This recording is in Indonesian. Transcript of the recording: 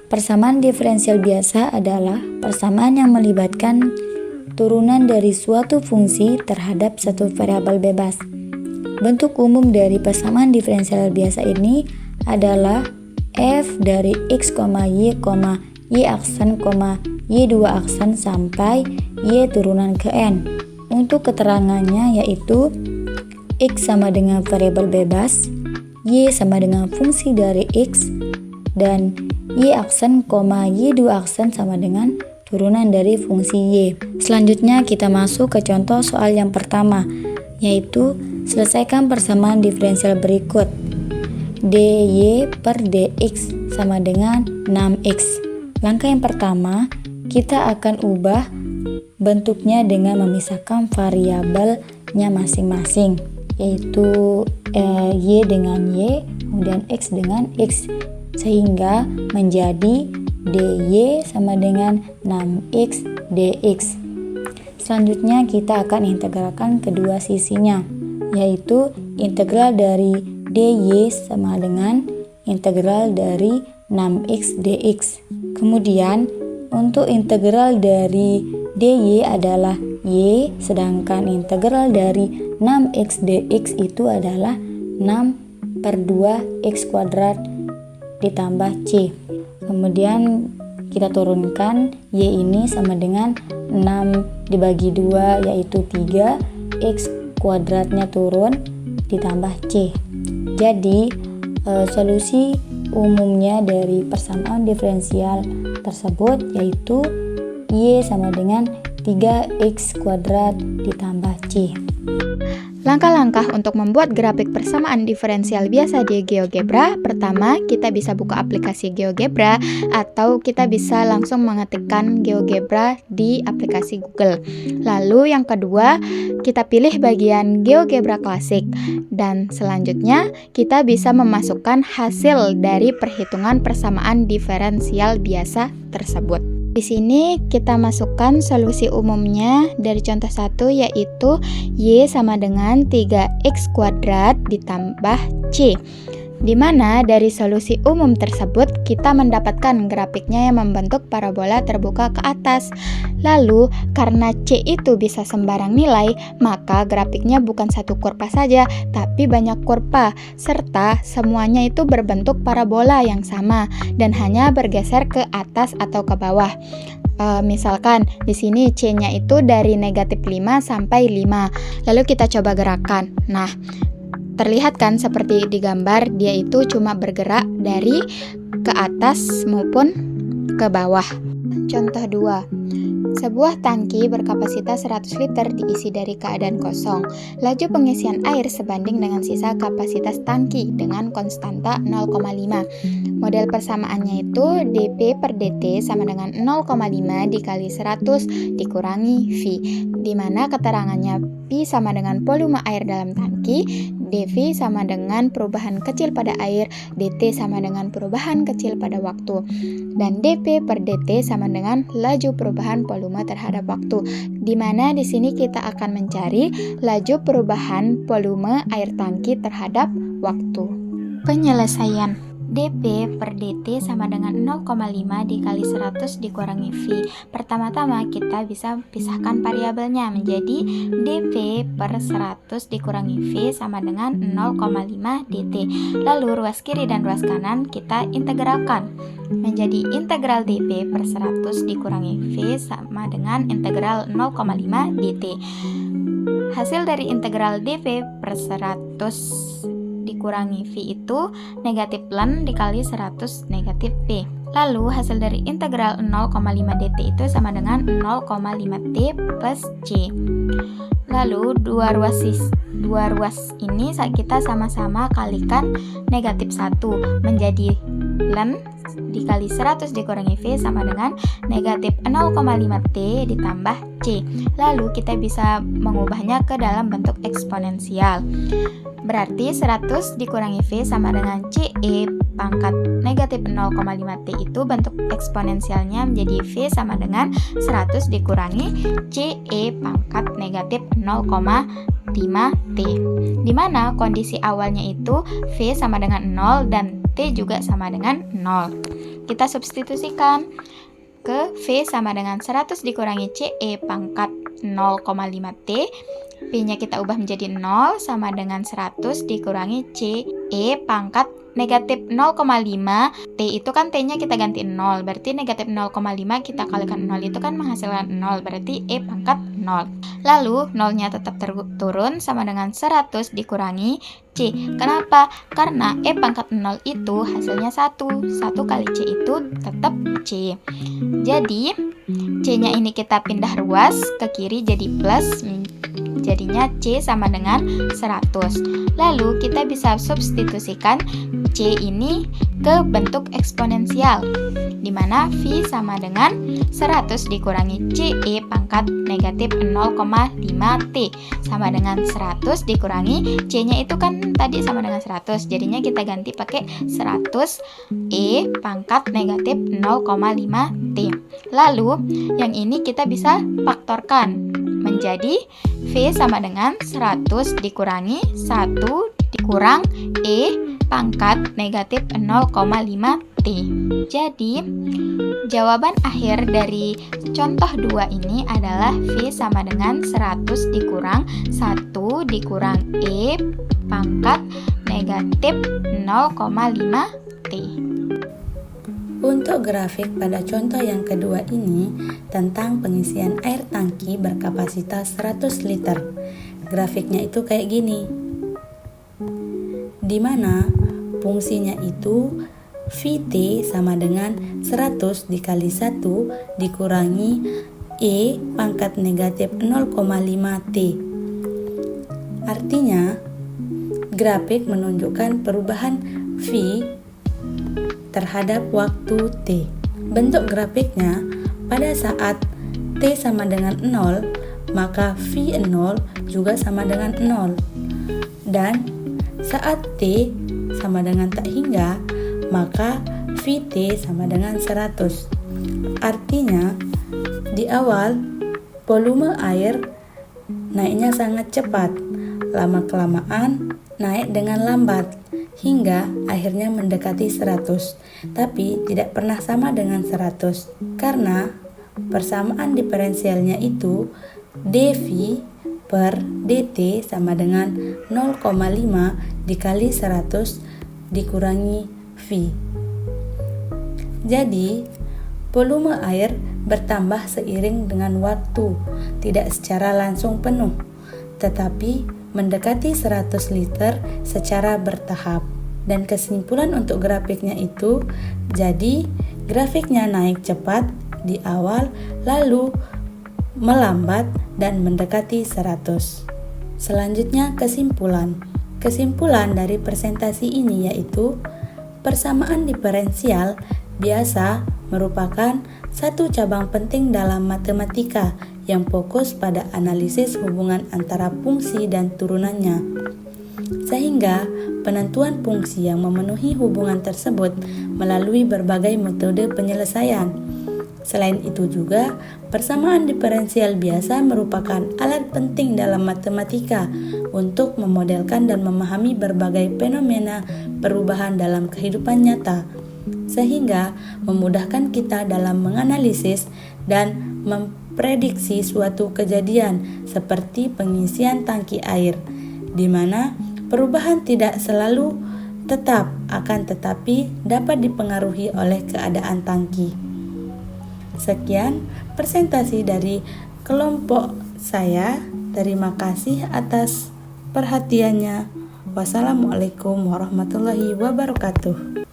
Persamaan diferensial biasa adalah persamaan yang melibatkan turunan dari suatu fungsi terhadap satu variabel bebas. Bentuk umum dari persamaan diferensial biasa ini adalah f dari x, y aksen, y2 aksen sampai y turunan ke n. Untuk keterangannya yaitu x sama dengan variabel bebas, y sama dengan fungsi dari x, dan y aksen, y2 aksen sama dengan turunan dari fungsi y. Selanjutnya kita masuk ke contoh soal yang pertama, yaitu selesaikan persamaan diferensial berikut. dy per dx sama dengan 6x. Langkah yang pertama, kita akan ubah bentuknya dengan memisahkan variabelnya masing-masing, yaitu y dengan y, kemudian x dengan x, sehingga menjadi dy sama dengan 6x dx. Selanjutnya kita akan integralkan kedua sisinya, yaitu integral dari dy sama dengan integral dari 6x dx. Kemudian untuk integral dari dy adalah y, sedangkan integral dari 6x dx itu adalah 6 per 2 x kuadrat ditambah c. Kemudian kita turunkan y ini sama dengan 6 dibagi 2 yaitu 3, x kuadratnya turun ditambah c. Jadi solusi umumnya dari persamaan diferensial tersebut yaitu y sama dengan 3x kuadrat ditambah c. Langkah-langkah untuk membuat grafik persamaan diferensial biasa di GeoGebra. Pertama, kita bisa buka aplikasi GeoGebra atau kita bisa langsung mengetikkan GeoGebra di aplikasi Google. Lalu yang kedua, kita pilih bagian GeoGebra klasik dan selanjutnya kita bisa memasukkan hasil dari perhitungan persamaan diferensial biasa tersebut. Di sini kita masukkan solusi umumnya dari contoh 1 yaitu y sama dengan 3x kuadrat ditambah c. Di mana dari solusi umum tersebut kita mendapatkan grafiknya yang membentuk parabola terbuka ke atas. Lalu karena c itu bisa sembarang nilai, maka grafiknya bukan satu kurva saja, tapi banyak kurva, serta semuanya itu berbentuk parabola yang sama dan hanya bergeser ke atas atau ke bawah. Misalkan di sini c-nya itu dari negatif 5 sampai 5. Lalu kita coba gerakan. Nah, terlihat kan seperti di gambar, dia itu cuma bergerak dari ke atas maupun ke bawah. Contoh 2. Sebuah tangki berkapasitas 100 liter diisi dari keadaan kosong. Laju pengisian air sebanding dengan sisa kapasitas tangki dengan konstanta 0,5. Model persamaannya itu dP per dt sama dengan 0,5 dikali 100 dikurangi V, di mana keterangannya P sama dengan volume air dalam tangki, dV sama dengan perubahan kecil pada air, dt sama dengan perubahan kecil pada waktu, dan dP per dt sama dengan laju perubahan volume terhadap waktu, di mana di sini kita akan mencari laju perubahan volume air tangki terhadap waktu. Penyelesaian dP per dt sama dengan 0,5 dikali 100 dikurangi V. Pertama-tama kita bisa pisahkan variabelnya menjadi dV per 100 dikurangi V sama dengan 0,5 dt. Lalu ruas kiri dan ruas kanan kita integralkan menjadi integral dV per 100 dikurangi V sama dengan integral 0,5 dt. Hasil dari integral dV per 100 dikurangi V itu negatif ln dikali 100 negatif V. Lalu hasil dari integral 0,5 dt itu sama dengan 0,5 t plus c. Lalu dua ruas ini kita sama-sama kalikan negatif 1 menjadi ln dikali 100 dikurangi V sama dengan negatif 0,5 t ditambah c. Lalu kita bisa mengubahnya ke dalam bentuk eksponensial. Berarti 100 dikurangi V sama dengan CE pangkat negatif 0,5 T itu bentuk eksponensialnya menjadi V sama dengan 100 dikurangi CE pangkat negatif 0,5 T, di mana kondisi awalnya itu V sama dengan 0 dan T juga sama dengan 0. Kita substitusikan ke V sama dengan 100 dikurangi CE pangkat 0,5T. P-nya kita ubah menjadi 0 sama dengan 100 dikurangi CE pangkat negatif 0,5. T itu kan T-nya kita ganti 0, berarti negatif 0,5 kita kalikan 0 itu kan menghasilkan 0, berarti E pangkat 0. Lalu 0-nya tetap turun sama dengan 100 dikurangi C. Kenapa? Karena E pangkat 0 itu hasilnya 1. 1 kali C itu tetap C. Jadi C-nya ini kita pindah ruas ke kiri jadi plus, jadinya C sama dengan 100. Lalu kita bisa substitusikan C ini ke bentuk eksponensial, di mana V sama dengan 100 dikurangi CE pangkat negatif 0,5T sama dengan 100 dikurangi C-nya itu kan tadi sama dengan 100, jadinya kita ganti pakai 100 E pangkat negatif 0,5T. Lalu yang ini kita bisa faktorkan menjadi V sama dengan 100 dikurangi 1 dikurang E pangkat negatif 0,5T. Jadi jawaban akhir dari contoh 2 ini adalah V sama dengan 100 dikurang 1 dikurang E pangkat negatif 0,5T. Untuk grafik pada contoh yang kedua ini tentang pengisian air tangki berkapasitas 100 liter. Grafiknya itu kayak gini, di mana fungsinya itu Vt sama dengan 100 dikali 1 dikurangi E pangkat negatif 0,5T. Artinya, grafik menunjukkan perubahan V terhadap waktu T. Bentuk grafiknya pada saat T sama dengan 0, maka V0 juga sama dengan 0. Dan saat T sama dengan tak hingga, maka Vt sama dengan 100. Artinya, di awal volume air naiknya sangat cepat, lama-kelamaan naik dengan lambat, hingga akhirnya mendekati 100, tapi tidak pernah sama dengan 100, karena persamaan diferensialnya itu dV per dt sama dengan 0,5 dikali 100 dikurangi V. Jadi, volume air bertambah seiring dengan waktu, tidak secara langsung penuh, tetapi mendekati 100 liter secara bertahap. Dan kesimpulan untuk grafiknya itu, jadi grafiknya naik cepat di awal, lalu melambat dan mendekati 100. Selanjutnya kesimpulan. Kesimpulan dari presentasi ini yaitu persamaan diferensial biasa merupakan satu cabang penting dalam matematika yang fokus pada analisis hubungan antara fungsi dan turunannya, sehingga penentuan fungsi yang memenuhi hubungan tersebut melalui berbagai metode penyelesaian. Selain itu juga, persamaan diferensial biasa merupakan alat penting dalam matematika untuk memodelkan dan memahami berbagai fenomena perubahan dalam kehidupan nyata, sehingga memudahkan kita dalam menganalisis dan memprediksi suatu kejadian seperti pengisian tangki air, di mana perubahan tidak selalu tetap, akan tetapi dapat dipengaruhi oleh keadaan tangki. Sekian presentasi dari kelompok saya. Terima kasih atas perhatiannya. Wassalamualaikum warahmatullahi wabarakatuh.